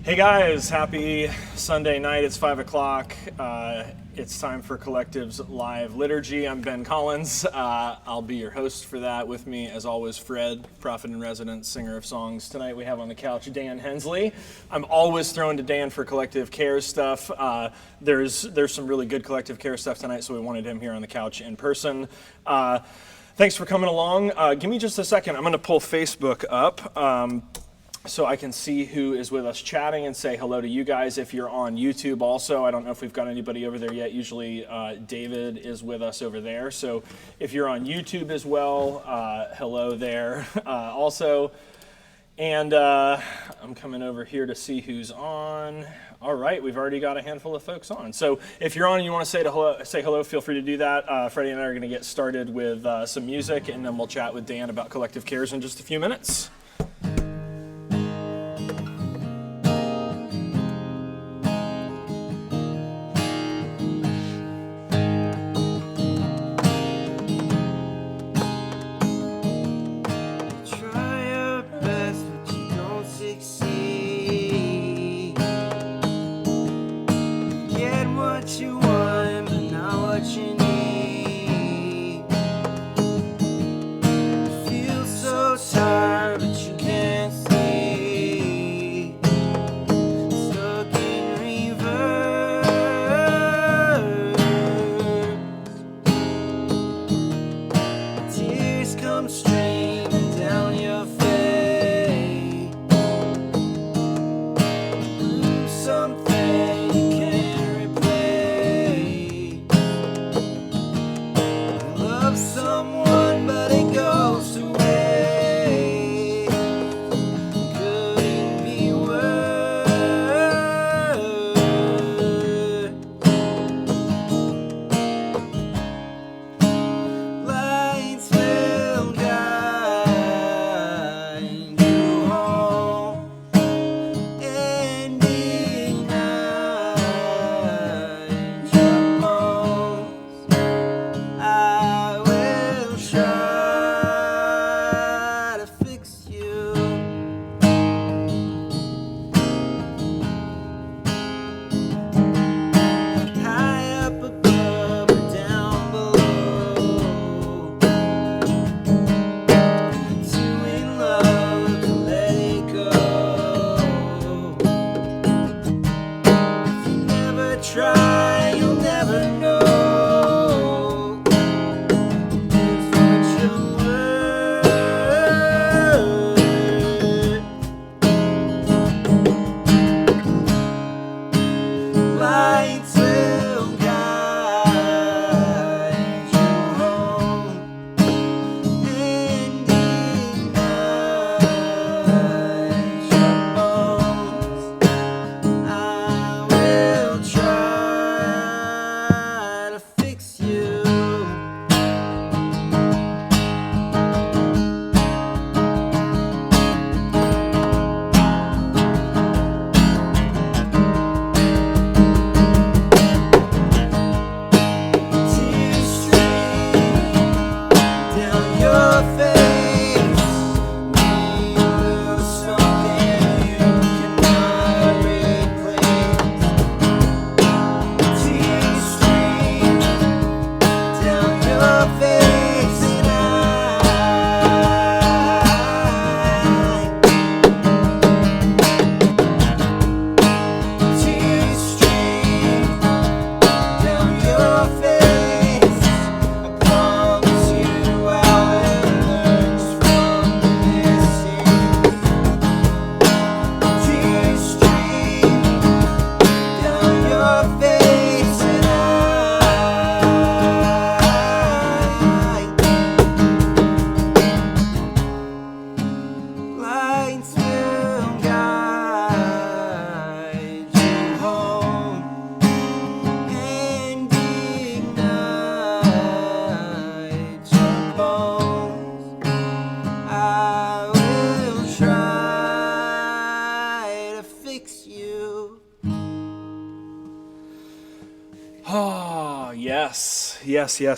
Hey guys, happy Sunday night. It's 5 o'clock. It's time for Collective's live liturgy. I'm Ben Collins. I'll be your host for that. With me, as always, Fred, prophet in residence, singer of songs. Tonight we have on the couch Dan Hensley. I'm always thrown to Dan for Collective Care stuff. There's some really good Collective Care stuff tonight, so we wanted him here on the couch in person. Thanks for coming along. Give me just a second. I'm going to pull Facebook up. So I can see who is with us chatting and say hello to you guys. If you're on YouTube also, I don't know if we've got anybody over there yet. Usually David is with us over there. So if you're on YouTube as well, hello there also. And I'm coming over here to see who's on. All right, we've already got a handful of folks on. So if you're on and you want to say hello, feel free to do that. Freddie and I are going to get started with some music, and then we'll chat with Dan about Collective Cares in just a few minutes.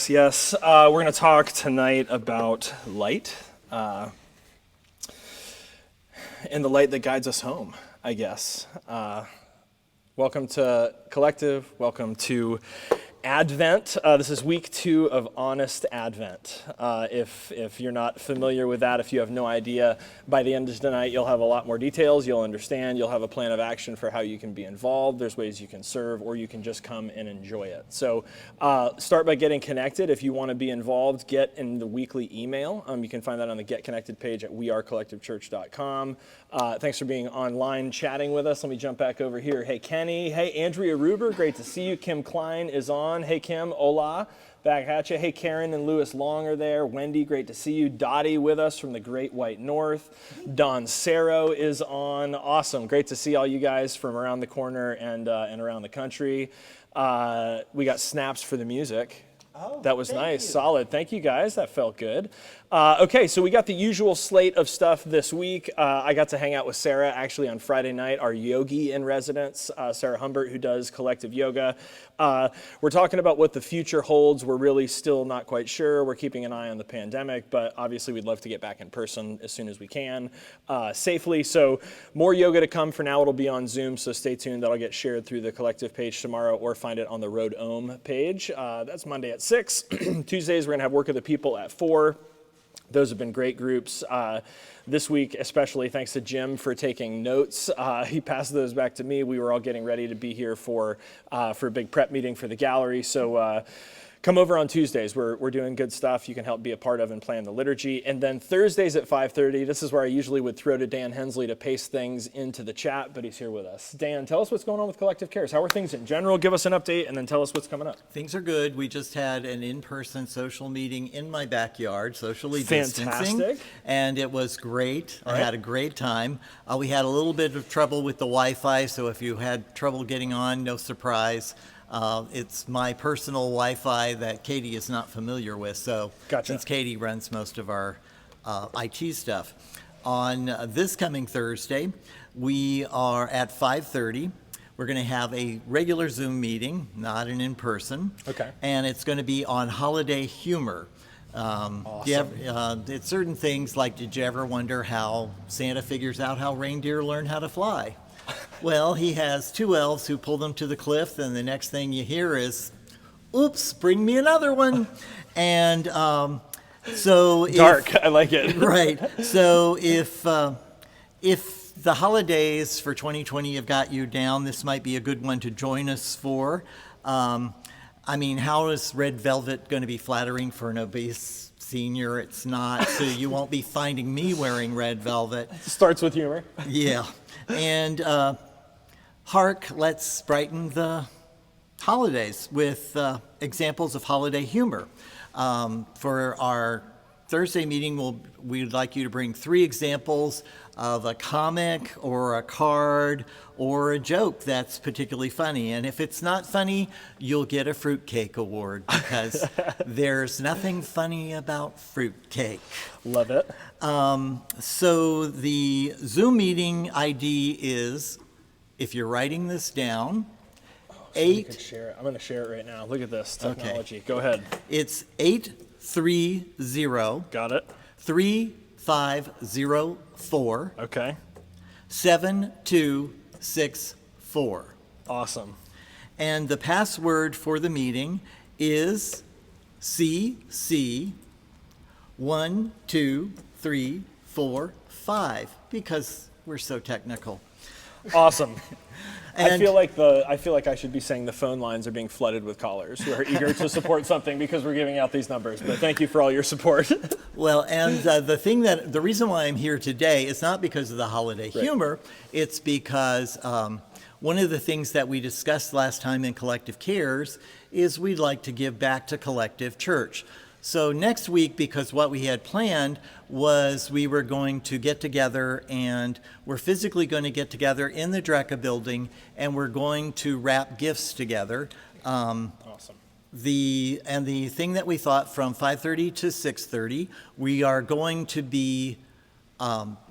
Yes. We're going to talk tonight about light and the light that guides us home. I guess. Welcome to Collective. Welcome to Advent. This is week 2 of Honest Advent. If you're not familiar with that, if you have no idea, by the end of tonight you'll have a lot more details, you'll understand, you'll have a plan of action for how you can be involved, there's ways you can serve, or you can just come and enjoy it. So start by getting connected. If you want to be involved, get in the weekly email. You can find that on the Get Connected page at wearecollectivechurch.com. Thanks for being online chatting with us. Let me jump back over here. Hey, Kenny. Hey, Andrea Ruber. Great to see you. Kim Klein is on. Hey, Kim. Hola. Back at you. Hey, Karen and Lewis Long are there. Wendy, great to see you. Dottie with us from the Great White North. Don Saro is on. Awesome. Great to see all you guys from around the corner and around the country. We got snaps for the music. Oh, that was nice. you. Solid. Thank you, guys. That felt good. Okay, so we got the usual slate of stuff this week. I got to hang out with Sarah actually on Friday night, our yogi in residence, Sarah Humbert, who does collective yoga. We're talking about what the future holds. We're really still not quite sure. We're keeping an eye on the pandemic, but obviously we'd love to get back in person as soon as we can, safely. So more yoga to come. For now, it'll be on Zoom, so stay tuned. That'll get shared through the collective page tomorrow, or find it on the Road Ohm page. That's Monday at 6. Tuesdays, we're going to have Work of the People at 4. Those have been great groups. This week, especially thanks to Jim for taking notes. He passed those back to me. We were all getting ready to be here for a big prep meeting for the gallery. So come over on Tuesdays. We're doing good stuff you can help be a part of and plan the liturgy. And then Thursdays at 5:30, this is where I usually would throw to Dan Hensley to paste things into the chat, but he's here with us. Dan, tell us what's going on with Collective Cares. How are things in general? Give us an update, and then tell us what's coming up. Things are good. We just had an in-person social meeting in my backyard, socially distancing. Fantastic. And it was great. All I right. had a great time. We had a little bit of trouble with the Wi-Fi, so if you had trouble getting on, no surprise. It's my personal Wi-Fi that Katie is not familiar with, so Gotcha. Since Katie runs most of our IT stuff. On this coming Thursday, we are at 5:30. We're going to have a regular Zoom meeting, not an in-person. Okay. And it's going to be on holiday humor. Awesome. It's certain things like, did you ever wonder how Santa figures out how reindeer learn how to fly? Well, he has 2 elves who pull them to the cliff, and the next thing you hear is, oops, bring me another one. And so Dark. I like it. Right. So if the holidays for 2020 have got you down, this might be a good one to join us for. I mean, how is red velvet going to be flattering for an obese senior? It's not. So you won't be finding me wearing red velvet. Starts with humor. Yeah. And hark, let's brighten the holidays with examples of holiday humor. For our Thursday meeting, we'd like you to bring 3 examples of a comic or a card or a joke that's particularly funny. And if it's not funny, you'll get a fruitcake award, because there's nothing funny about fruitcake. Love it. So the Zoom meeting ID is, if you're writing this down, You could share it. I'm going to share it right now. Look at this technology. Okay. Go ahead. It's 830 Got it. 3504 Okay. 7264. Awesome. And the password for the meeting is CC12345, because we're so technical. Awesome. I And- feel like I should be saying the phone lines are being flooded with callers who are eager to support something because we're giving out these numbers. But thank you for all your support. Well, and the reason why I'm here today is not because of the holiday humor. It's because one of the things that we discussed last time in Collective Cares is we'd like to give back to Collective Church. So next week, because what we had planned was we were going to get together, and we're physically going to get together in the Drecka building, and we're going to wrap gifts together. Awesome. The thing that we thought, from 5:30 to 6:30, we are going to be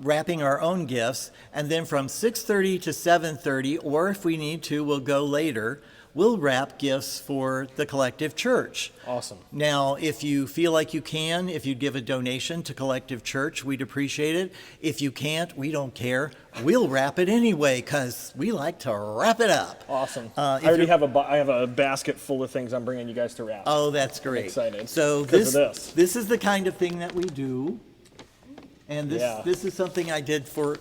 wrapping our own gifts, and then from 6:30 to 7:30, or if we need to, we'll go later, we'll wrap gifts for the Collective Church. Awesome. Now, if you feel like you can, if you'd give a donation to Collective Church, we'd appreciate it. If you can't, we don't care. We'll wrap it anyway, because we like to wrap it up. Awesome. I already have a basket full of things I'm bringing you guys to wrap. Oh, that's great. I'm excited. So because of this. This is the kind of thing that we do. And this is something I did for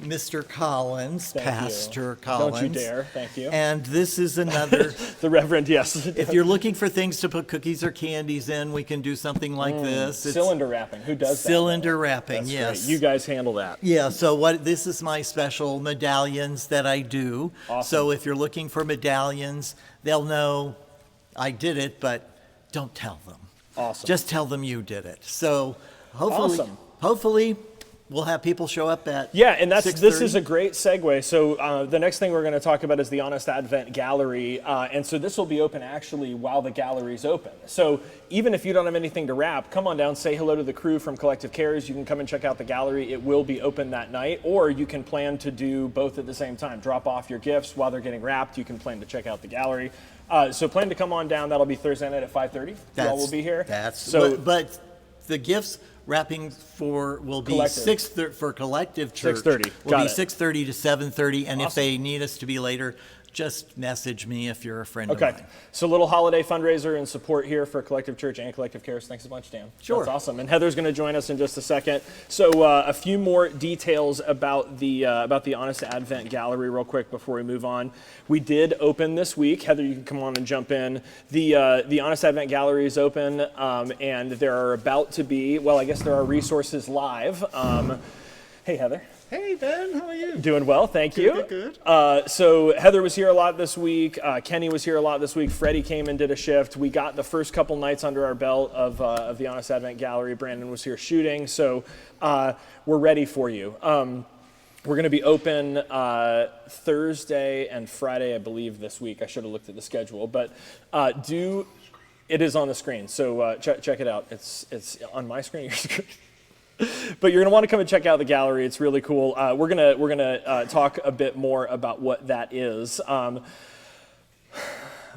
Mr. Collins, Pastor Collins. Don't you dare. Thank you. And this is another. The Reverend, yes. If you're looking for things to put cookies or candies in, we can do something like this. It's cylinder wrapping. Who does that? Cylinder wrapping, That's yes. great. You guys handle that. Yeah, so this is my special medallions that I do. Awesome. So if you're looking for medallions, they'll know I did it, but don't tell them. Awesome. Just tell them you did it. So hopefully we'll have people show up at and this 6:30. is a great segue. So the next thing we're going to talk about is the Honest Advent Gallery, and so this will be open actually while the gallery's open. So even if you don't have anything to wrap, come on down, say hello to the crew from Collective Cares. You can come and check out the gallery. It will be open that night, or you can plan to do both at the same time. Drop off your gifts while they're getting wrapped. You can plan to check out the gallery. So plan to come on down. That'll be Thursday night at 5:30. You all will be here. But the gifts wrapping will be Collective. for Collective Church. 6:30. Will be 6:30 to 7:30, and if they need us to be later, just message me if you're a friend of mine. So a little holiday fundraiser and support here for Collective Church and Collective Cares. Thanks a bunch, Dan. Sure. That's awesome. And Heather's going to join us in just a second. So a few more details about the Honest Advent Gallery real quick before we move on. We did open this week. Heather, you can come on and jump in. The Honest Advent Gallery is open, and there are about to be, well, I guess there are resources live. Hey, Heather. Hey, Ben, how are you? Doing well, thank you. Good. So Heather was here a lot this week. Kenny was here a lot this week. Freddie came and did a shift. We got the first couple nights under our belt of the Honest Advent Gallery. Brandon was here shooting, so we're ready for you. We're going to be open Thursday and Friday, I believe, this week. I should have looked at the schedule, but it is on the screen, so check it out. It's on my screen, your screen. But you're going to want to come and check out the gallery. It's really cool. We're gonna talk a bit more about what that is.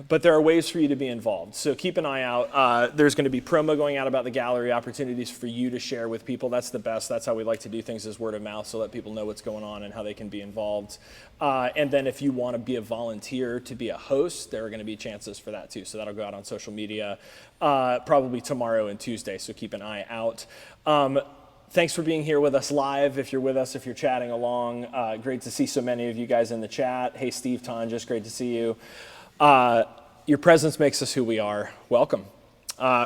But there are ways for you to be involved. So keep an eye out. There's going to be promo going out about the gallery, opportunities for you to share with people. That's the best. That's how we like to do things, is word of mouth, so let people know what's going on and how they can be involved. And then if you want to be a volunteer to be a host, there are going to be chances for that too. So that'll go out on social media probably tomorrow and Tuesday, so keep an eye out. Thanks for being here with us live. If you're with us, if you're chatting along, great to see so many of you guys in the chat. Hey, Steve Tonjes, great to see you. Your presence makes us who we are. Welcome.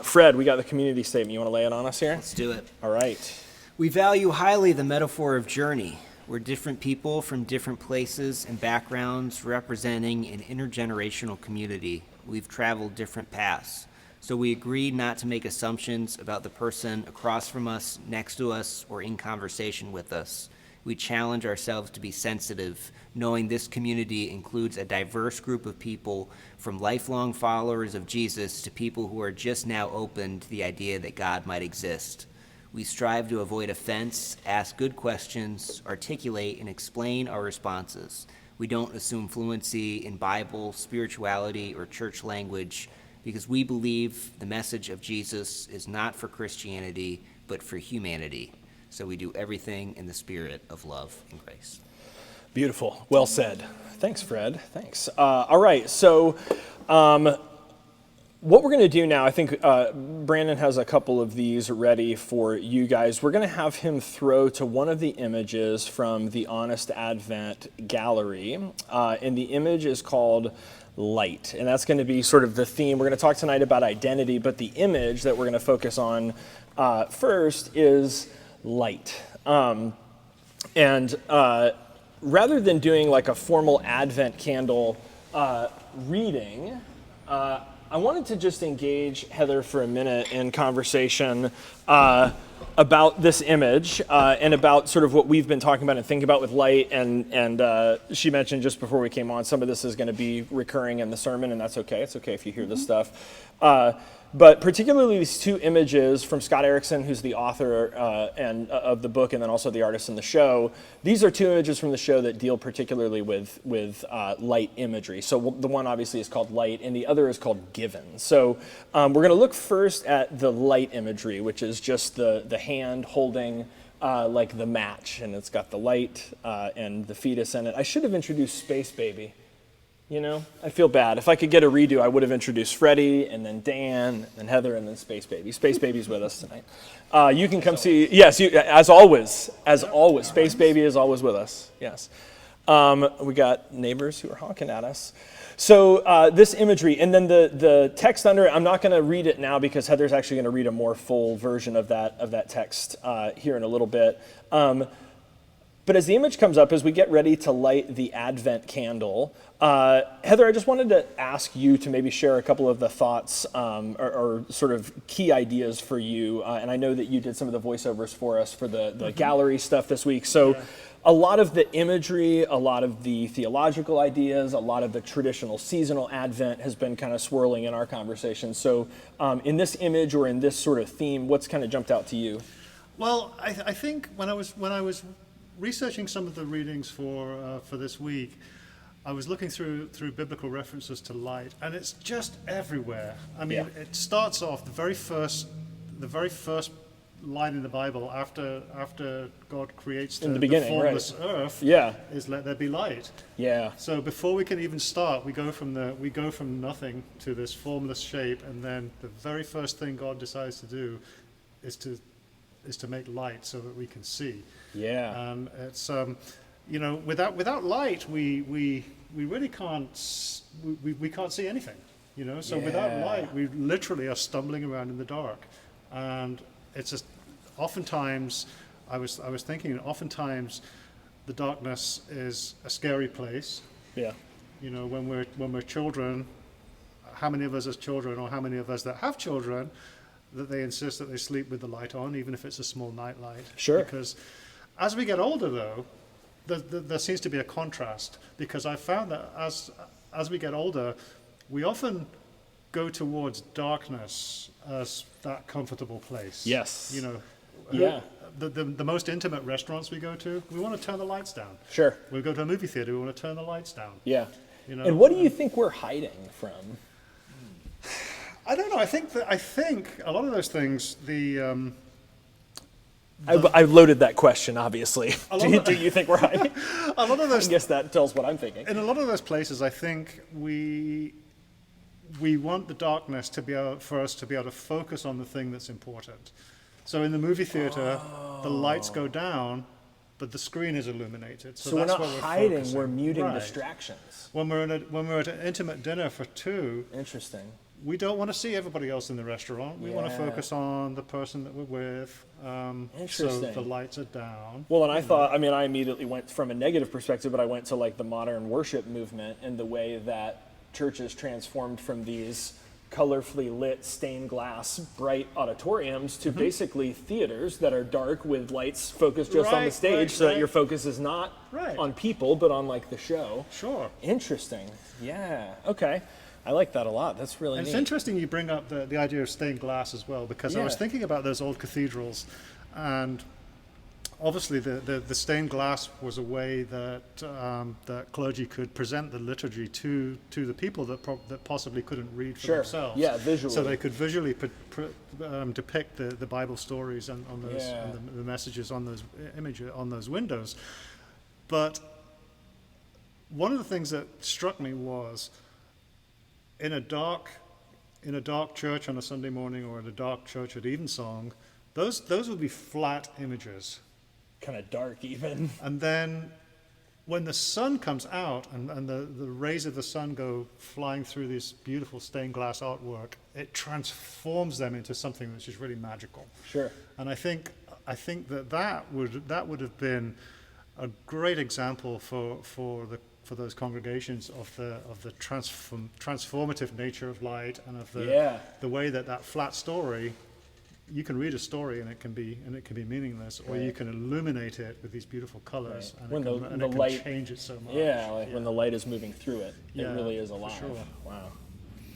Fred, we got the community statement. You want to lay it on us here? Let's do it. All right. We value highly the metaphor of journey. We're different people from different places and backgrounds representing an intergenerational community. We've traveled different paths. So we agreed not to make assumptions about the person across from us, next to us, or in conversation with us. We challenge ourselves to be sensitive, knowing this community includes a diverse group of people, from lifelong followers of Jesus to people who are just now open to the idea that God might exist. We strive to avoid offense, ask good questions, articulate and explain our responses. We don't assume fluency in Bible, spirituality, or church language, because we believe the message of Jesus is not for Christianity, but for humanity. So we do everything in the spirit of love and grace. Beautiful. Well said. Thanks, Fred. Thanks. All right. So what we're going to do now, I think Brandon has a couple of these ready for you guys. We're going to have him throw to one of the images from the Honest Advent Gallery. And the image is called Light. And that's going to be sort of the theme. We're going to talk tonight about identity, but the image that we're going to focus on first is light. Rather than doing like a formal Advent candle reading, I wanted to just engage Heather for a minute in conversation about this image and about sort of what we've been talking about and thinking about with light. And she mentioned just before we came on, some of this is going to be recurring in the sermon, and that's okay. It's okay if you hear this stuff. But particularly these two images from Scott Erickson, who's the author of the book and then also the artist in the show. These are two images from the show that deal particularly with light imagery. So the one obviously is called Light and the other is called Given. So we're going to look first at the light imagery, which is just the hand holding like the match, and it's got the light and the fetus in it. I should have introduced Space Baby. You know, I feel bad. If I could get a redo, I would have introduced Freddie, and then Dan, and then Heather, and then Space Baby. Space Baby's with us tonight. You can come see, yes, as always, Space Baby is always with us, yes. We got neighbors who are honking at us. So this imagery, and then the text under it, I'm not going to read it now because Heather's actually going to read a more full version of that text here in a little bit. But as the image comes up, as we get ready to light the Advent candle, Heather, I just wanted to ask you to maybe share a couple of the thoughts or sort of key ideas for you. And I know that you did some of the voiceovers for us for the gallery stuff this week. So a lot of the imagery, a lot of the theological ideas, a lot of the traditional seasonal Advent has been kind of swirling in our conversation. So in this image or in this sort of theme, what's kind of jumped out to you? Well, I think when I was researching some of the readings for this week, I was looking through biblical references to light, and it's just everywhere. I mean, It starts off the very first line in the Bible after God creates the formless earth. Is let there be light. Yeah. So before we can even start, we go from nothing to this formless shape, and then the very first thing God decides to do is to make light so that we can see. Yeah. And it's without light we really can't see anything. So without light we literally are stumbling around in the dark, and it's just oftentimes I was thinking oftentimes the darkness is a scary place. Yeah. When we're children, how many of us as children, or how many of us that have children, that they insist that they sleep with the light on, even if it's a small night light. Sure. Because as we get older, though, there seems to be a contrast, because I found that as we get older, we often go towards darkness as that comfortable place. Yes. Yeah. The most intimate restaurants we go to, we want to turn the lights down. Sure. We go to a movie theater, we want to turn the lights down. Yeah. And what do you think we're hiding from? I don't know. I think a lot of those things, I loaded that question, obviously. Do you think we're hiding? a lot of those. I guess that tells what I'm thinking. In a lot of those places, I think we want the darkness for us to be able to focus on the thing that's important. So in the movie theater, the lights go down, but the screen is illuminated. So we're that's not what we're hiding. focusing. We're muting Right. distractions. When we're at an intimate dinner for two, Interesting. we don't want to see everybody else in the restaurant. We want to Yeah. focus on the person that we're with. So Interesting. the lights are down. Well, and I immediately went from a negative perspective, but I went to like the modern worship movement and the way that churches transformed from these colorfully lit stained glass bright auditoriums to basically theaters that are dark with lights focused just on the stage, so that your focus is not on people but on like the show. Sure. Interesting. Yeah. Okay. I like that a lot. That's really And neat. it's interesting you bring up the idea of stained glass as well, because I was Yeah. thinking about those old cathedrals, and obviously the stained glass was a way that that cleargy could present the liturgy to the people that possibly couldn't read for themselves. Yeah, visually. So they could visually depict the Bible stories and on those and the messages on those images on those windows. But one of the things that struck me was, in a dark church on a Sunday morning, or in a dark church at evensong, those would be flat images. Kind of dark even. And then when the sun comes out and the rays of the sun go flying through this beautiful stained glass artwork, it transforms them into something which is really magical. Sure. And I think that would have been a great example for those congregations of the transformative nature of light, and of the way that flat story you can read a story and it can be meaningless, or you can illuminate it with these beautiful colors, Right. and When it the can light- change it so much. Yeah, like when the light is moving through it, it Yeah, really is for alive. sure. Wow,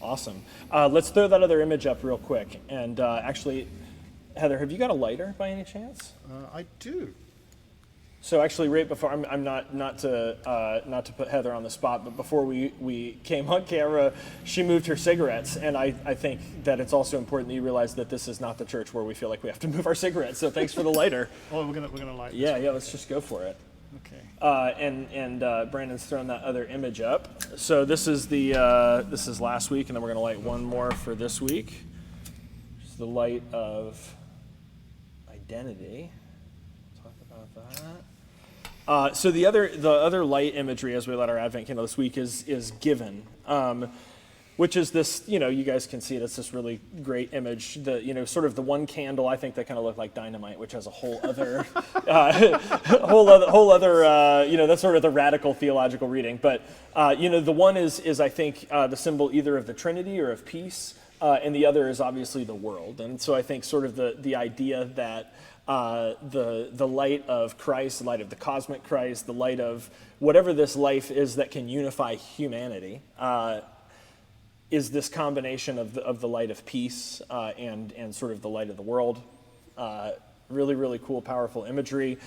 awesome. Let's throw that other image up real quick. And actually, Heather, have you got a lighter by any chance? I do. So actually, right before I'm not to put Heather on the spot, but before we came on camera, she moved her cigarettes, and I think that it's also important that you realize that this is not the church where we feel like we have to move our cigarettes. So thanks for the lighter. Oh, we're gonna light. Yeah, let's just go for it. Okay. And Brandon's thrown that other image up. So this is this is last week, and then we're going to light one more for this week. It's the light of identity. Talk about that. So the other light imagery as we light our Advent candle this week is given. Which is this, you guys can see it. It's this really great image. Sort of the one candle, I think that kind of looked like dynamite, which has a whole other, that's sort of the radical theological reading. But, the one is I think, the symbol either of the Trinity or of peace, and the other is obviously the world. And so I think sort of the idea that the light of Christ, the light of the cosmic Christ, the light of whatever this life is that can unify humanity, is this combination of the light of peace and sort of the light of the world. Really, really cool, powerful imagery.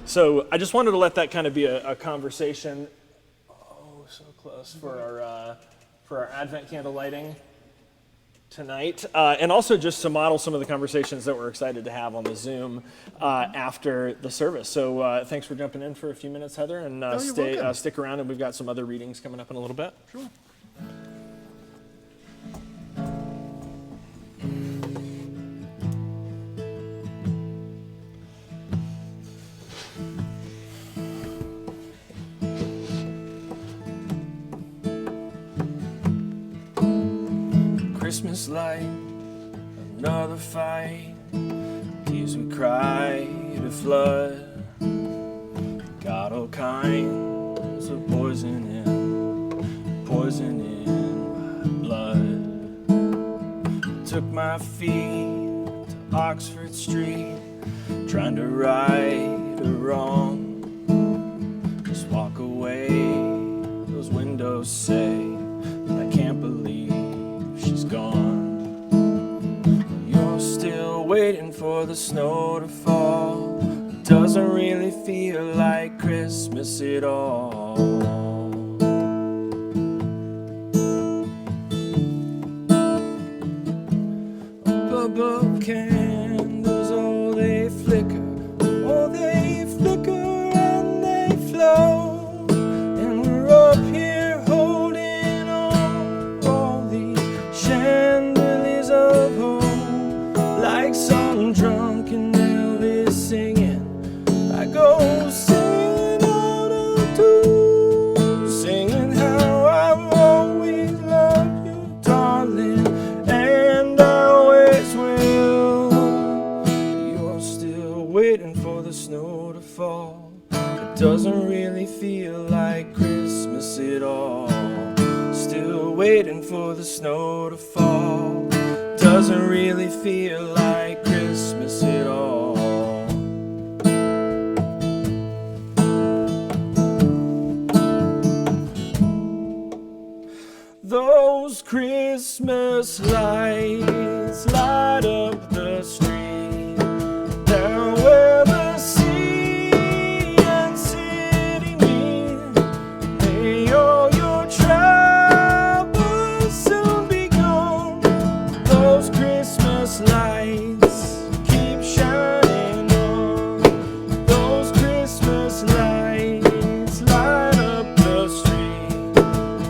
So I just wanted to let that kind of be a conversation. Oh, so close for our Advent candle lighting tonight, and also just to model some of the conversations that we're excited to have on the Zoom after the service. So thanks for jumping in for a few minutes, Heather, and you're welcome. stick around, and we've got some other readings coming up in a little bit. Sure. Christmas light, another fight, tears we cry to flood, got all kinds of poison in my blood. Took my feet to Oxford Street, trying to right a wrong. Just walk away, those windows say, but I can't believe she's gone. You're still waiting for the snow to fall. It doesn't really feel like Christmas at all. Above candles, oh they flicker and they flow, and we're up here holding on all these chandeliers of hope, like some drunken Elvis singing. I go singing out of tune, singing how I've always loved you, darling, and I always will. You're still waiting for the snow to fall. It doesn't really feel like Christmas at all. Still waiting for the snow to fall. Doesn't really feel like Christmas at all. Those Christmas lights light up the street, down where the sea and city meet. May all your troubles soon be gone. Those Christmas lights keep shining on. Those Christmas lights light up the street,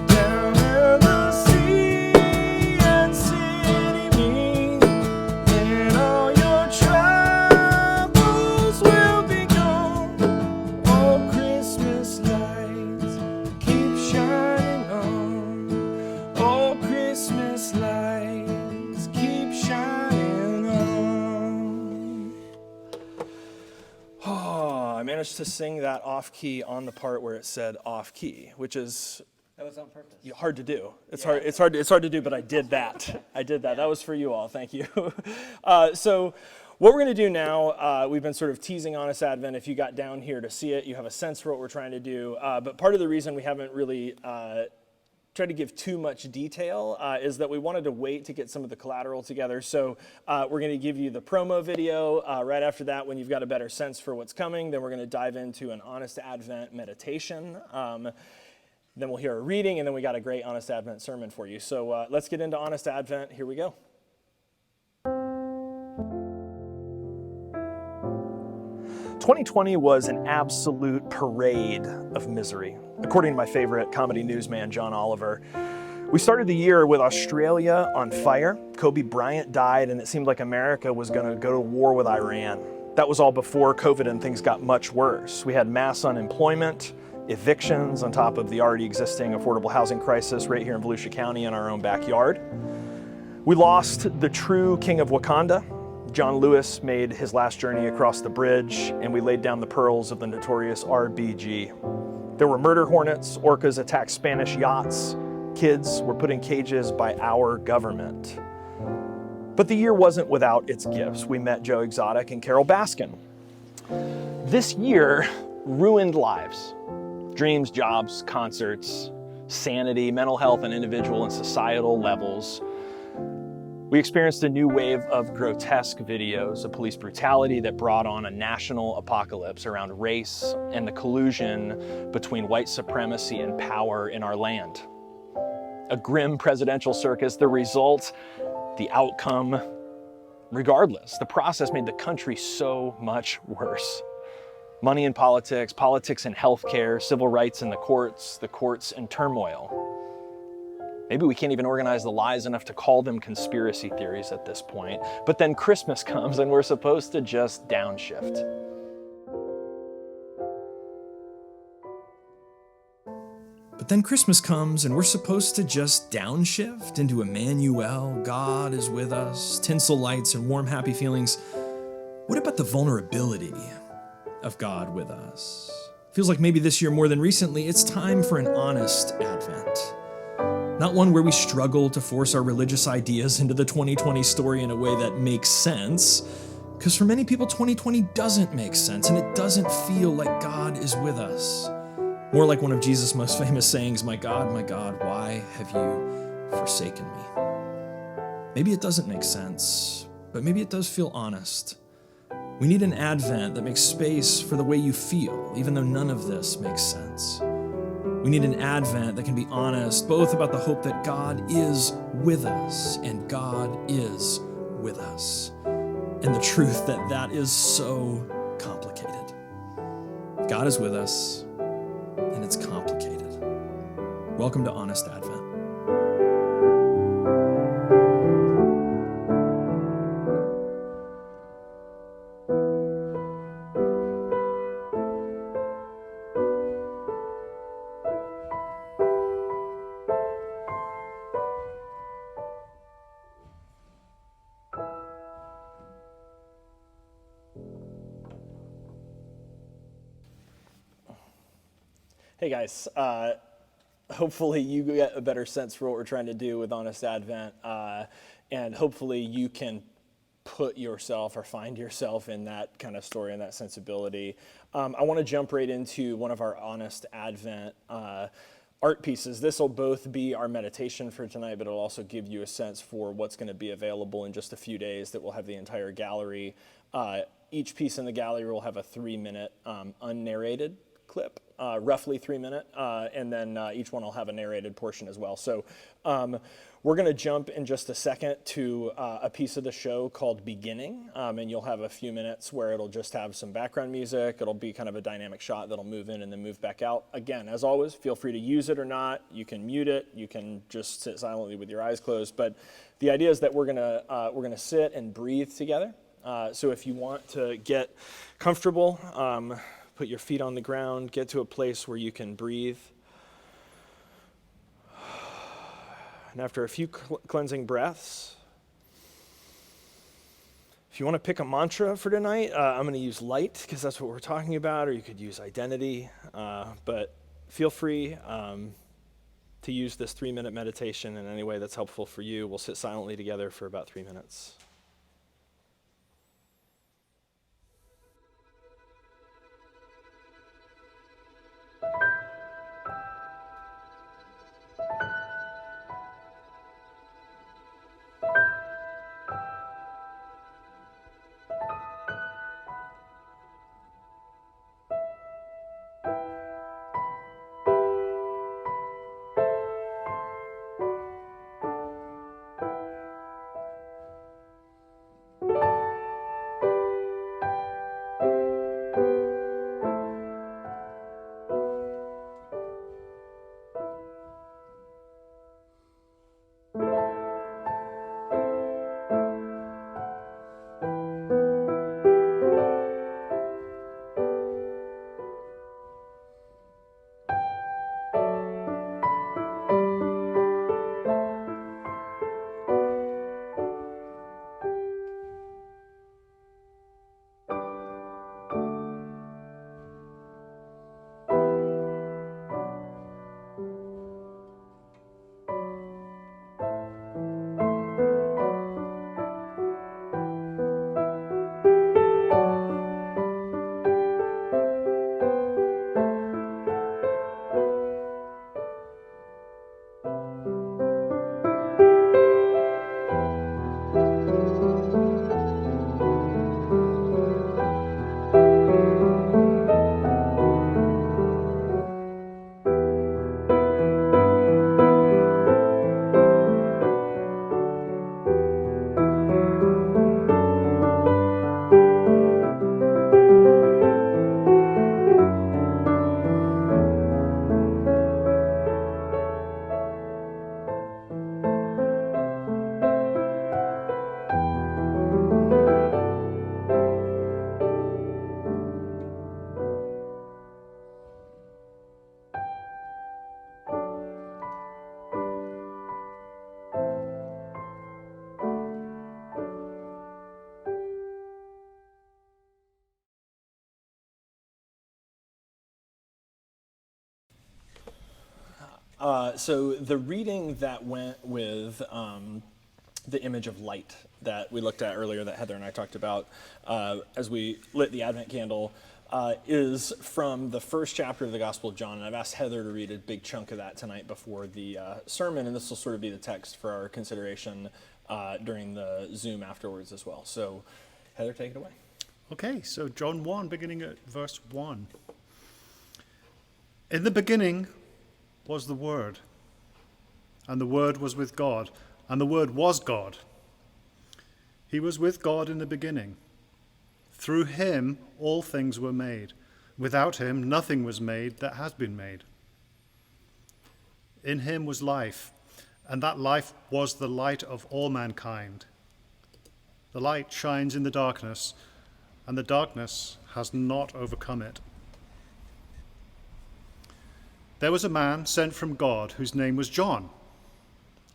down where the sea and city meet. And all your troubles will be gone. Oh, Christmas lights keep shining on. Oh, Christmas lights keep shining on. Oh, I managed to sing that off key on the part where it said off key, which is That was on purpose. Hard to do. It's hard to do, but I did that. That was for you all. Thank you. So what we're going to do now, we've been sort of teasing Honest Advent. If you got down here to see it, you have a sense for what we're trying to do. But part of the reason we haven't really tried to give too much detail is that we wanted to wait to get some of the collateral together. So we're going to give you the promo video. Right after that, when you've got a better sense for what's coming, then we're going to dive into an Honest Advent meditation. Then we'll hear a reading, and then we got a great Honest Advent sermon for you. So let's get into Honest Advent. Here we go. 2020 was an absolute parade of misery, according to my favorite comedy newsman, John Oliver. We started the year with Australia on fire. Kobe Bryant died, and it seemed like America was going to go to war with Iran. That was all before COVID and things got much worse. We had mass unemployment, evictions on top of the already existing affordable housing crisis right here in Volusia County in our own backyard. We lost the true king of Wakanda. John Lewis made his last journey across the bridge, and we laid down the pearls of the notorious RBG. There were murder hornets, orcas attacked Spanish yachts, kids were put in cages by our government. But the year wasn't without its gifts. We met Joe Exotic and Carol Baskin. This year ruined lives. Dreams, jobs, concerts, sanity, mental health on individual and societal levels. We experienced a new wave of grotesque videos of police brutality that brought on a national apocalypse around race and the collusion between white supremacy and power in our land. A grim presidential circus, the result, the outcome, regardless. The process made the country so much worse. Money in politics, politics in healthcare, civil rights in the courts in turmoil. Maybe we can't even organize the lies enough to call them conspiracy theories at this point. But then Christmas comes and we're supposed to just downshift. into Emmanuel, God is with us, tinsel lights and warm, happy feelings. What about the vulnerability of God with us? Feels like maybe this year more than recently, it's time for an honest Advent. Not one where we struggle to force our religious ideas into the 2020 story in a way that makes sense, because for many people, 2020 doesn't make sense, and it doesn't feel like God is with us. More like one of Jesus' most famous sayings, my God, why have you forsaken me? Maybe it doesn't make sense, but maybe it does feel honest. We need an Advent that makes space for the way you feel, even though none of this makes sense. We need an Advent that can be honest, both about the hope that God is with us and God is with us, and the truth that that is so complicated. God is with us, and it's complicated. Welcome to Honest Advent. Hey guys, hopefully you get a better sense for what we're trying to do with Honest Advent, and hopefully you can put yourself or find yourself in that kind of story and that sensibility. I want to jump right into one of our Honest Advent art pieces. This will both be our meditation for tonight, but it'll also give you a sense for what's going to be available in just a few days that we'll have the entire gallery. Each piece in the gallery will have a 3-minute unnarrated clip, roughly 3 minute, and then each one will have a narrated portion as well. So we're going to jump in just a second to a piece of the show called Beginning, and you'll have a few minutes where it'll just have some background music. It'll be kind of a dynamic shot that'll move in and then move back out. Again, as always, feel free to use it or not. You can mute it. You can just sit silently with your eyes closed. But the idea is that we're gonna sit and breathe together. So if you want to get comfortable, put your feet on the ground, get to a place where you can breathe. And after a few cleansing breaths, if you want to pick a mantra for tonight, I'm going to use light because that's what we're talking about, or you could use identity, but feel free. to use this 3-minute meditation in any way that's helpful for you. We'll sit silently together for about 3 minutes. So the reading that went with the image of light that we looked at earlier, that Heather and I talked about as we lit the Advent candle, is from the first chapter of the Gospel of John. And I've asked Heather to read a big chunk of that tonight before the sermon, and this will sort of be the text for our consideration during the Zoom afterwards as well. So Heather, take it away. Okay, so John 1, beginning at verse 1. In the beginning was the Word, and the Word was with God, and the Word was God. He was with God in the beginning. Through him all things were made. Without him nothing was made that has been made. In him was life, and that life was the light of all mankind. The light shines in the darkness, and the darkness has not overcome it. There was a man sent from God whose name was John.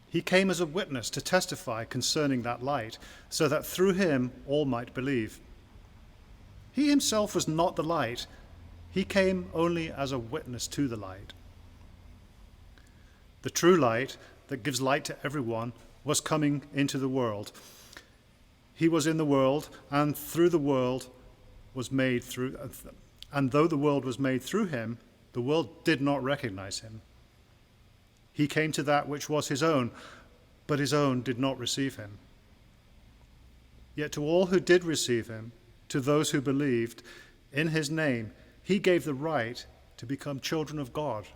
He came as a witness to testify concerning that light, so that through him all might believe. He himself was not the light. He came only as a witness to the light. The true light that gives light to everyone was coming into the world. He was in the world, and through the world was made through, and though the world was made through him, the world did not recognize him. He came to that which was his own, but his own did not receive him. Yet to all who did receive him, to those who believed in his name, he gave the right to become children of God.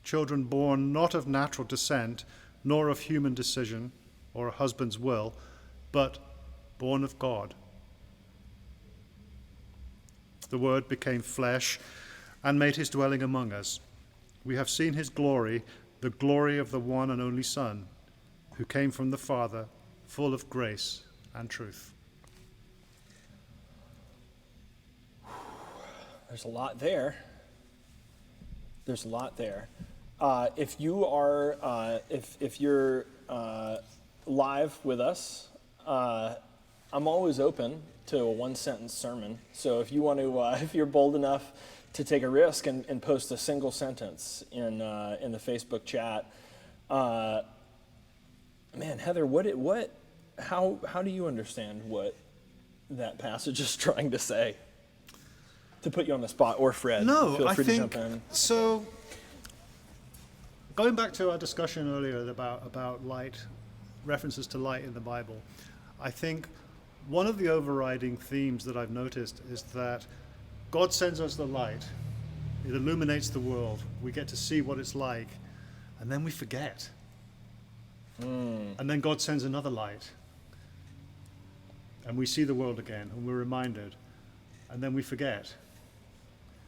Children born not of natural descent, nor of human decision or a husband's will, but born of God. The Word became flesh and made his dwelling among us. We have seen his glory, the glory of the one and only Son, who came from the Father, full of grace and truth. There's a lot there. There's a lot there. If you are, if you're live with us, I'm always open to a one-sentence sermon. So if you want to, if you're bold enough to take a risk and post a single sentence in the Facebook chat. Man, Heather, how do you understand what that passage is trying to say? To put you on the spot, or Fred, No, feel I free to think jump in. so. Going back to our discussion earlier about light, references to light in the Bible, I think one of the overriding themes that I've noticed is that God sends us the light. It illuminates the world. We get to see what it's like, and then we forget. And then God sends another light, and we see the world again, and we're reminded, and then we forget.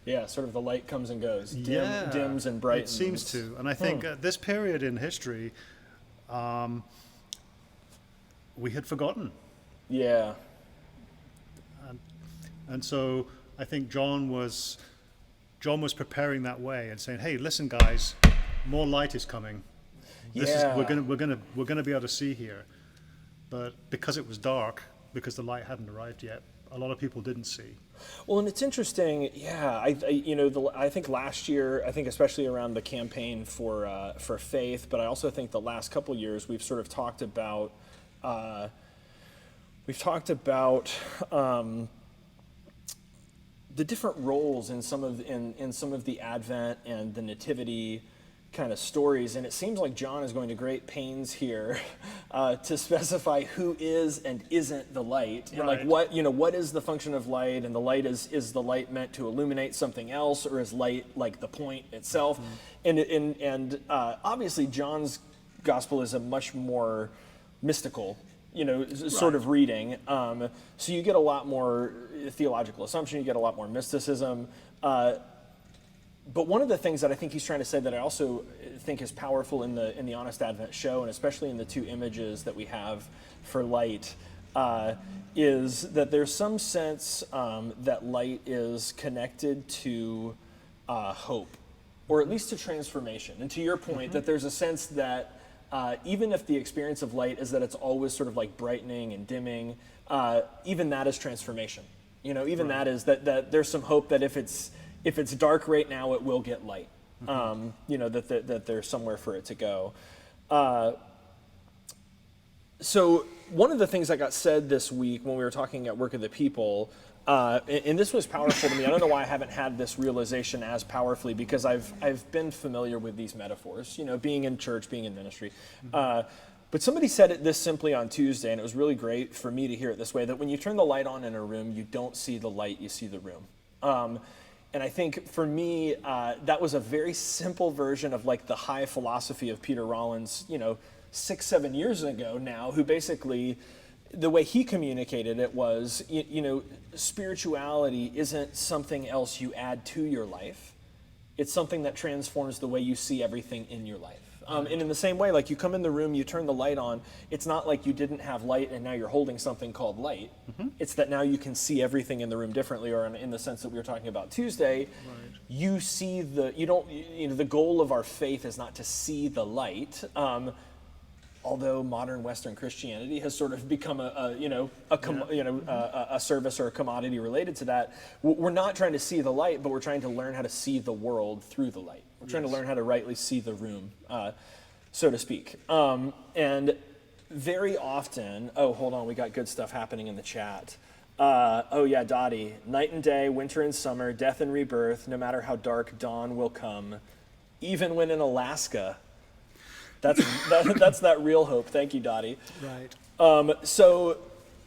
Yeah, sort of the light comes and goes, dims and brightens. It seems to, and I think at this period in history, we had forgotten. Yeah. And so I think John was preparing that way and saying, "Hey, listen, guys, more light is coming. We're gonna be able to see here." But because it was dark, because the light hadn't arrived yet, a lot of people didn't see. Well, and it's interesting. Yeah, I think last year, I think especially around the campaign for faith, but I also think the last couple years we've sort of talked about. The different roles in some of the Advent and the Nativity kind of stories, and it seems like John is going to great pains here to specify who is and isn't the light, and like what is the function of light, and the light is the light meant to illuminate something else, or is light like the point itself? And obviously John's gospel is a much more mystical sort of reading. So you get a lot more theological assumption, you get a lot more mysticism. But one of the things that I think he's trying to say that I also think is powerful in the Honest Advent show, and especially in the two images that we have for light, is that there's some sense that light is connected to hope, or at least to transformation. And to your point, that there's a sense that even if the experience of light is that it's always sort of like brightening and dimming, even that is transformation. That is that there's some hope that if it's dark right now, it will get light. That there's somewhere for it to go. So one of the things that got said this week when we were talking at Work of the People, and this was powerful to me. I don't know why I haven't had this realization as powerfully, because I've been familiar with these metaphors, being in church, being in ministry. But somebody said it this simply on Tuesday, and it was really great for me to hear it this way, that when you turn the light on in a room, you don't see the light, you see the room. And I think for me, that was a very simple version of like the high philosophy of Peter Rollins, 6-7 years ago now, who basically, the way he communicated it was, spirituality isn't something else you add to your life. It's something that transforms the way you see everything in your life. And in the same way, like you come in the room, you turn the light on, it's not like you didn't have light and now you're holding something called light. It's that now you can see everything in the room differently, or in the sense that we were talking about Tuesday, you see the goal of our faith is not to see the light. Although modern Western Christianity has sort of become a service or a commodity related to that, we're not trying to see the light, but we're trying to learn how to see the world through the light. We're trying to learn how to rightly see the room, so to speak. And very often, hold on, we got good stuff happening in the chat. Dottie, night and day, winter and summer, death and rebirth, no matter how dark, dawn will come, even when in Alaska. That's that real hope. Thank you, Dottie. Right. So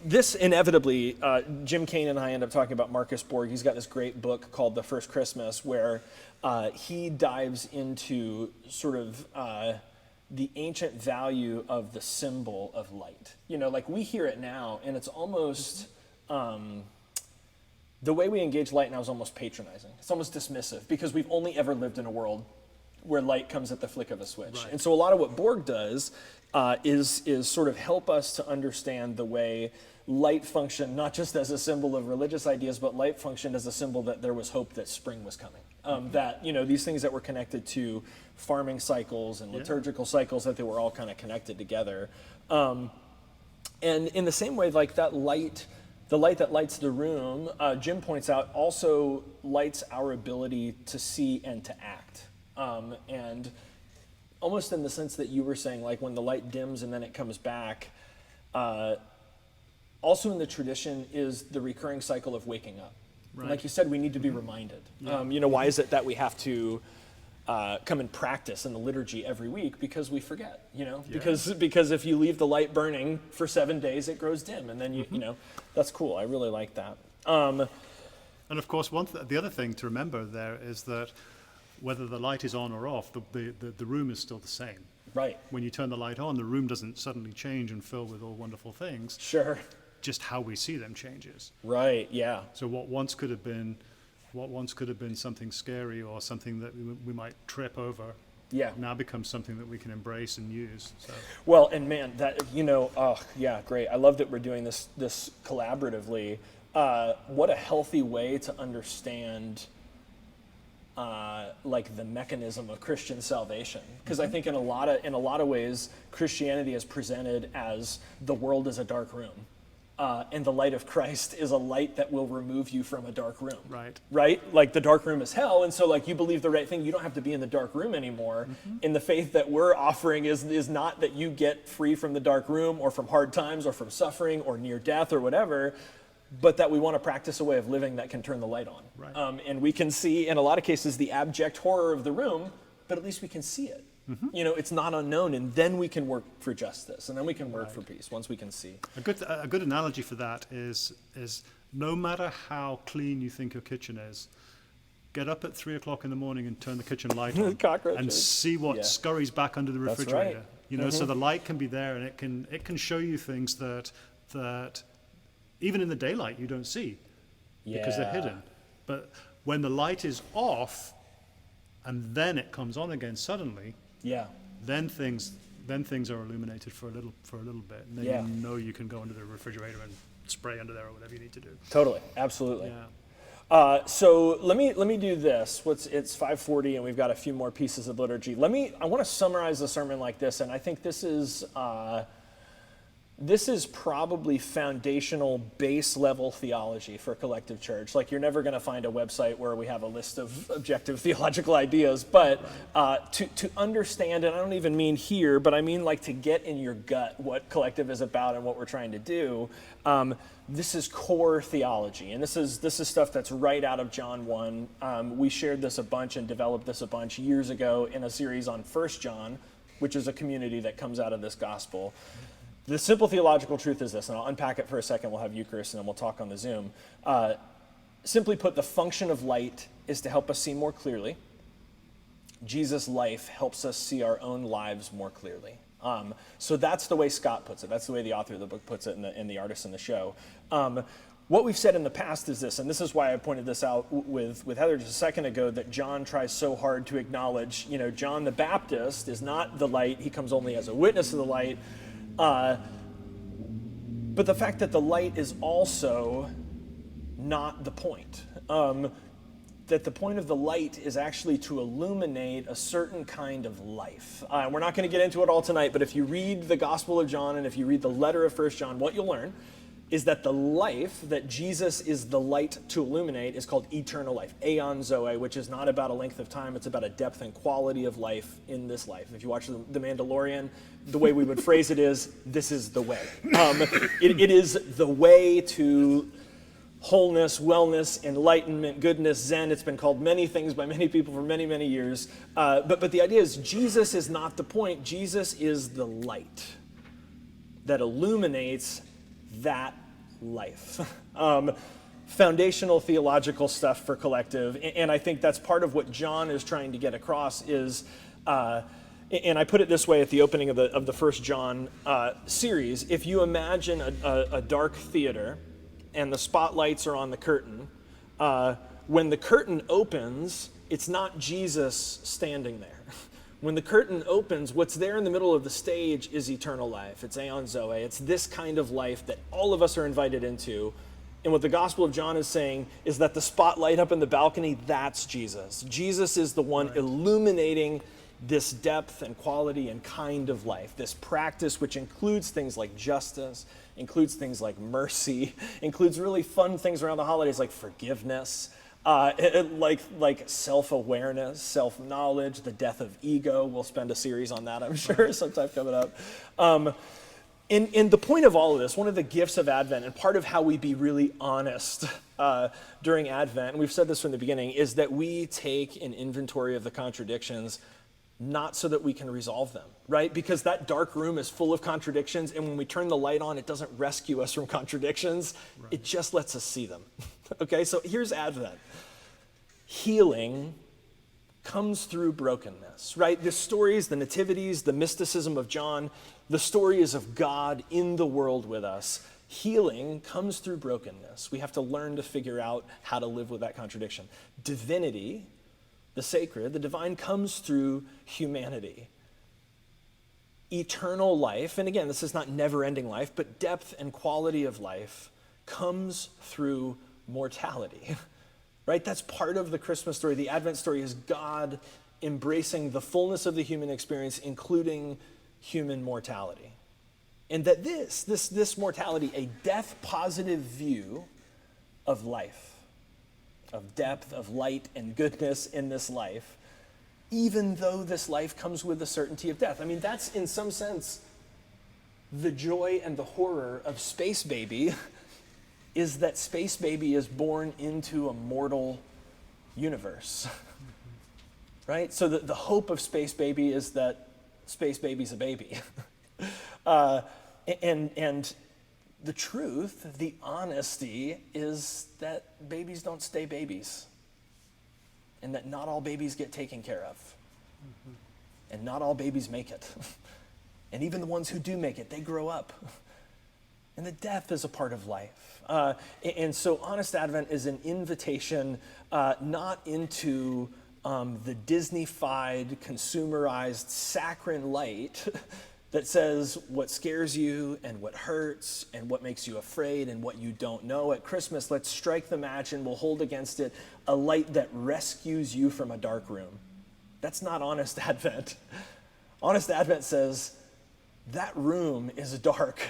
this inevitably, Jim Kane and I end up talking about Marcus Borg. He's got this great book called The First Christmas, where he dives into sort of the ancient value of the symbol of light. Like we hear it now, and it's almost, the way we engage light now is almost patronizing. It's almost dismissive, because we've only ever lived in a world where light comes at the flick of a switch. Right. And so a lot of what Borg does is sort of help us to understand the way light functioned, not just as a symbol of religious ideas, but light functioned as a symbol that there was hope that spring was coming. That, these things that were connected to farming cycles and liturgical cycles, that they were all kind of connected together. And in the same way, like that light the light that lights the room, Jim points out, also lights our ability to see and to act. And almost in the sense that you were saying, like when the light dims and then it comes back, also in the tradition is the recurring cycle of waking up. Right. Like you said, we need to be reminded. Why is it that we have to come and practice in the liturgy every week? Because we forget, because if you leave the light burning for 7 days, it grows dim, and then that's cool. I really like that. And of course, the other thing to remember there is that whether the light is on or off, the room is still the same. Right. When you turn the light on, the room doesn't suddenly change and fill with all wonderful things. Sure. Just how we see them changes. Right. Yeah. So what once could have been something scary or something that we might trip over, now becomes something that we can embrace and use. So. Well, and man, that great. I love that we're doing this collaboratively. What a healthy way to understand like the mechanism of Christian salvation, because I think in a lot of ways Christianity is presented as the world is a dark room. And the light of Christ is a light that will remove you from a dark room. Right. Right? Like the dark room is hell, and so like you believe the right thing, you don't have to be in the dark room anymore. And the faith that we're offering is not that you get free from the dark room or from hard times or from suffering or near death or whatever, but that we want to practice a way of living that can turn the light on. Right. And we can see, in a lot of cases, the abject horror of the room, but at least we can see it. It's not unknown, and then we can work for justice, and then we can work for peace once we can see. A good analogy for that is no matter how clean you think your kitchen is, get up at 3 o'clock in the morning and turn the kitchen light on Cockroaches. and see what scurries back under the That's refrigerator. right. So the light can be there, and it can show you things that even in the daylight you don't see because they're hidden. But when the light is off and then it comes on again suddenly, then things are illuminated for a little bit, and then you can go under the refrigerator and spray under there or whatever you need to do. Totally, absolutely. Yeah. So let me do this. It's 5:40, and we've got a few more pieces of liturgy. I want to summarize the sermon like this, and I think this is probably foundational base level theology for Collective Church. Like, you're never going to find a website where we have a list of objective theological ideas, but to understand, and I don't even mean here, but I mean like to get in your gut what Collective is about and what we're trying to do. This is core theology, and this is stuff that's right out of John 1. We shared this a bunch and developed this a bunch years ago in a series on 1 John, which is a community that comes out of this gospel. The simple theological truth is this, and I'll unpack it for a second. We'll have Eucharist, and then we'll talk on the Zoom. Simply put, the function of light is to help us see more clearly. Jesus' life helps us see our own lives more clearly. So that's the way Scott puts it. That's the way the author of the book puts it, and the artist in the show. What we've said in the past is this, and this is why I pointed this out with Heather just a second ago, that John tries so hard to acknowledge, John the Baptist is not the light. He comes only as a witness of the light. But the fact that the light is also not the point. That the point of the light is actually to illuminate a certain kind of life. We're not going to get into it all tonight, but if you read the Gospel of John and if you read the letter of 1 John, what you'll learn is that the life that Jesus is the light to illuminate is called eternal life, aeon zoe, which is not about a length of time, it's about a depth and quality of life in this life. If you watch The Mandalorian, the way we would phrase it is, this is the way. It is the way to wholeness, wellness, enlightenment, goodness, Zen. It's been called many things by many people for many, many years. But the idea is Jesus is not the point. Jesus is the light that illuminates that life. Foundational theological stuff for Collective. And I think that's part of what John is trying to get across is, and I put it this way at the opening of the 1 John series, if you imagine a dark theater and the spotlights are on the curtain, when the curtain opens, it's not Jesus standing there. When the curtain opens, what's there in the middle of the stage is eternal life. It's aeon zoe. It's this kind of life that all of us are invited into. And what the Gospel of John is saying is that the spotlight up in the balcony, that's Jesus. Jesus is the one illuminating this depth and quality and kind of life, this practice which includes things like justice, includes things like mercy, includes really fun things around the holidays like forgiveness, like self-awareness, self-knowledge, the death of ego. We'll spend a series on that, I'm sure, sometime coming up. And the point of all of this, one of the gifts of Advent, and part of how we be really honest during Advent, and we've said this from the beginning, is that we take an inventory of the contradictions, not so that we can resolve them, right? Because that dark room is full of contradictions, and when we turn the light on, it doesn't rescue us from contradictions. Right. It just lets us see them. Okay, so here's Advent. Healing comes through brokenness, right? The stories, the nativities, the mysticism of John, the story is of God in the world with us. Healing comes through brokenness. We have to learn to figure out how to live with that contradiction. Divinity, the sacred, the divine, comes through humanity. Eternal life, and again, this is not never-ending life, but depth and quality of life comes through mortality, right? That's part of the Christmas story. The Advent story is God embracing the fullness of the human experience, including human mortality. And that this mortality, a death-positive view of life, of depth, of light and goodness in this life, even though this life comes with the certainty of death. I mean, that's in some sense the joy and the horror of Space Baby, is that Space Baby is born into a mortal universe, right? So the hope of Space Baby is that Space Baby's a baby. And the truth, the honesty, is that babies don't stay babies, and that not all babies get taken care of, and not all babies make it. And even the ones who do make it, they grow up. And the death is a part of life. And so Honest Advent is an invitation not into the Disney-fied, consumerized, saccharine light that says what scares you and what hurts and what makes you afraid and what you don't know. At Christmas, let's strike the match and we'll hold against it a light that rescues you from a dark room. That's not Honest Advent. Honest Advent says that room is dark.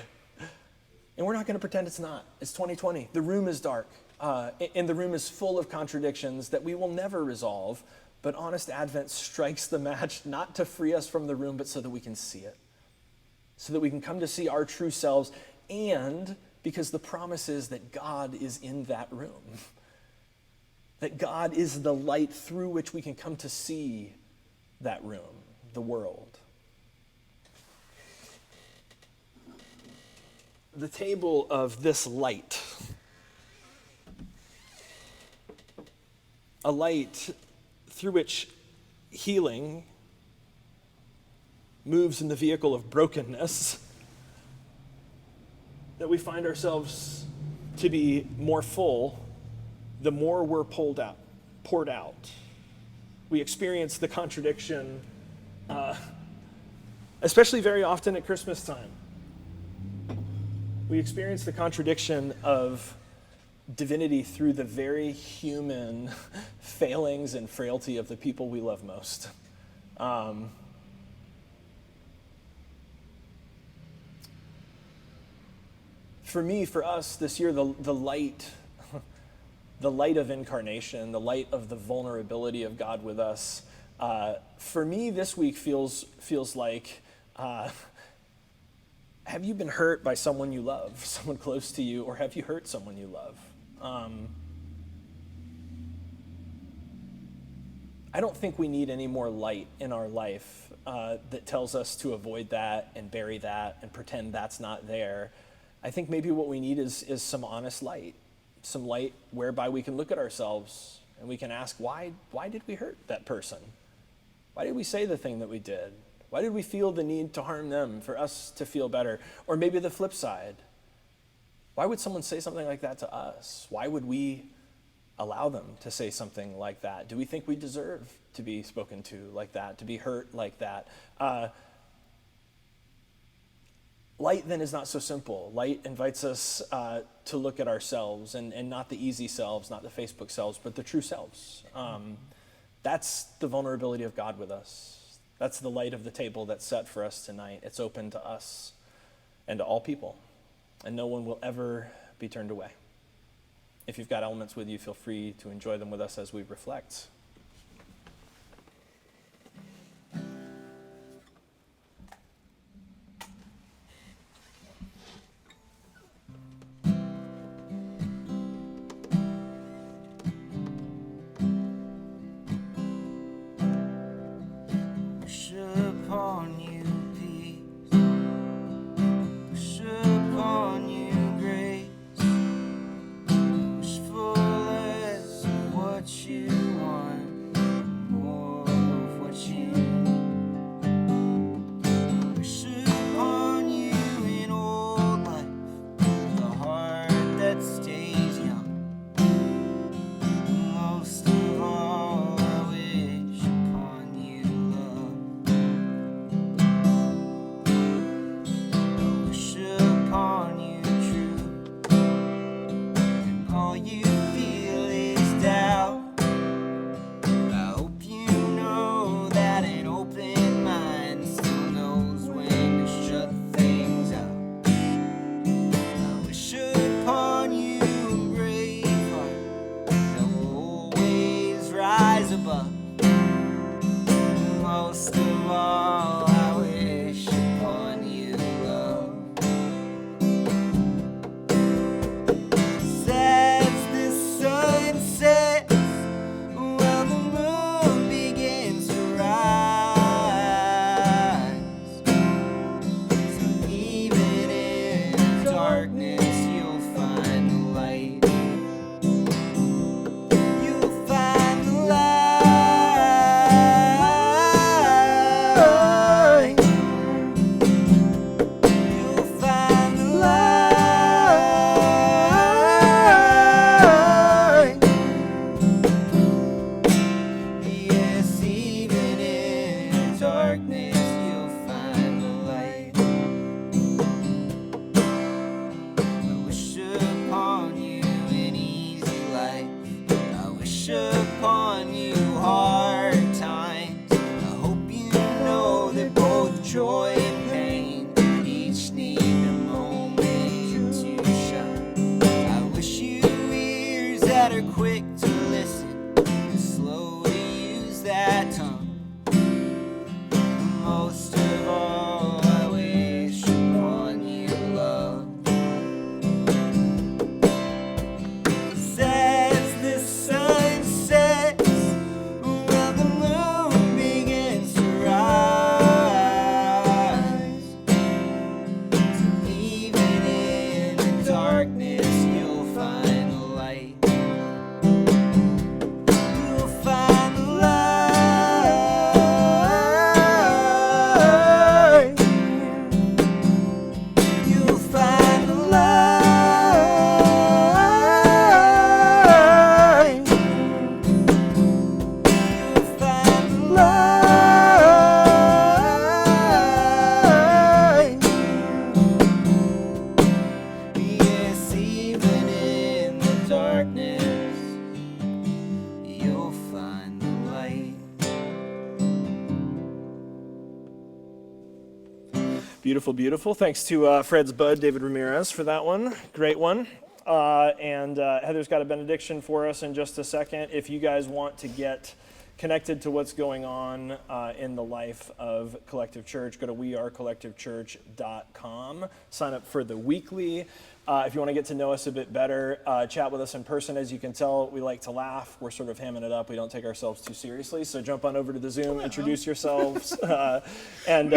And we're not going to pretend it's not. It's 2020. The room is dark. And the room is full of contradictions that we will never resolve. But Honest Advent strikes the match not to free us from the room, but so that we can see it. So that we can come to see our true selves, and because the promise is that God is in that room. That God is the light through which we can come to see that room, the world. The table of this light, a light through which healing moves in the vehicle of brokenness, that we find ourselves to be more full the more we're poured out. We experience the contradiction, especially very often at Christmas time. We experience the contradiction of divinity through the very human failings and frailty of the people we love most. For me, for us this year, the light of incarnation, the light of the vulnerability of God with us, for me this week feels like, have you been hurt by someone you love, someone close to you, or have you hurt someone you love? I don't think we need any more light in our life that tells us to avoid that and bury that and pretend that's not there. I think maybe what we need is some honest light, some light whereby we can look at ourselves and we can ask, why did we hurt that person? Why did we say the thing that we did? Why did we feel the need to harm them for us to feel better? Or maybe the flip side. Why would someone say something like that to us? Why would we allow them to say something like that? Do we think we deserve to be spoken to like that, to be hurt like that? Light then is not so simple. Light invites us to look at ourselves, and not the easy selves, not the Facebook selves, but the true selves. That's the vulnerability of God with us. That's the light of the table that's set for us tonight. It's open to us and to all people, and no one will ever be turned away. If you've got elements with you, feel free to enjoy them with us as we reflect. Beautiful, beautiful. Thanks to Fred's bud, David Ramirez, for that one. Great one. And Heather's got a benediction for us in just a second. If you guys want to get connected to what's going on in the life of Collective Church, go to wearecollectivechurch.com. Sign up for the weekly. If you want to get to know us a bit better, chat with us in person. As you can tell, we like to laugh. We're sort of hamming it up. We don't take ourselves too seriously. So jump on over to the Zoom, introduce yourselves, and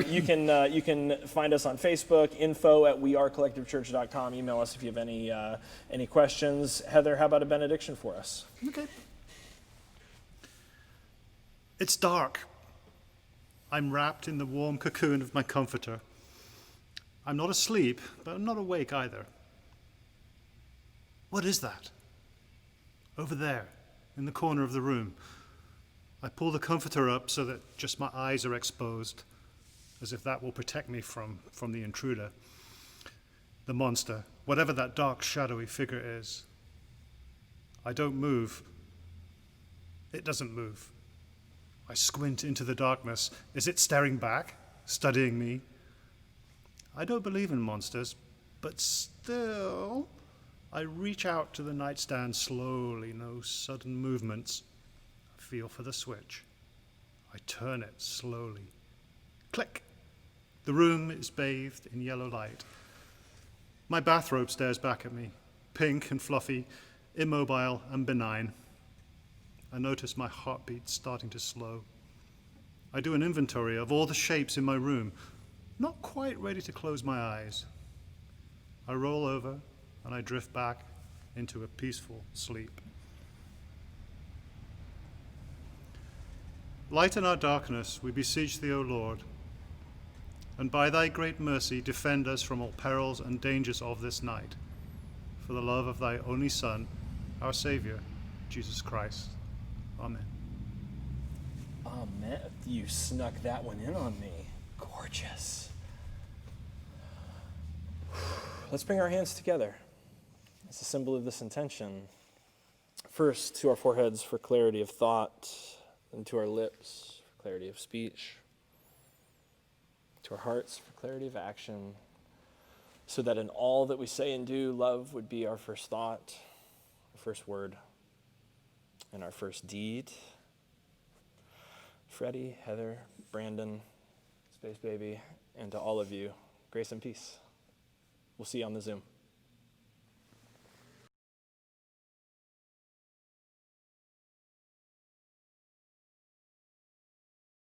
you can find us on Facebook, info@wearecollectivechurch.com. Email us if you have any questions. Heather, how about a benediction for us? Okay. It's dark. I'm wrapped in the warm cocoon of my comforter. I'm not asleep, but I'm not awake either. What is that? Over there, in the corner of the room. I pull the comforter up so that just my eyes are exposed, as if that will protect me from the intruder, the monster, whatever that dark, shadowy figure is. I don't move. It doesn't move. I squint into the darkness. Is it staring back, studying me? I don't believe in monsters, but still, I reach out to the nightstand slowly, no sudden movements. I feel for the switch. I turn it slowly. Click! The room is bathed in yellow light. My bathrobe stares back at me, pink and fluffy, immobile and benign. I notice my heartbeat starting to slow. I do an inventory of all the shapes in my room, not quite ready to close my eyes. I roll over and I drift back into a peaceful sleep. Lighten our darkness, we beseech thee, O Lord, and by thy great mercy defend us from all perils and dangers of this night, for the love of thy only Son, our Savior, Jesus Christ. Amen. Amen. You snuck that one in on me. Gorgeous. Let's bring our hands together as a symbol of this intention. First, to our foreheads for clarity of thought, and to our lips for clarity of speech, to our hearts for clarity of action, so that in all that we say and do, love would be our first thought, our first word, and our first deed. Freddie, Heather, Brandon, Space Baby, and to all of you, grace and peace. We'll see you on the Zoom.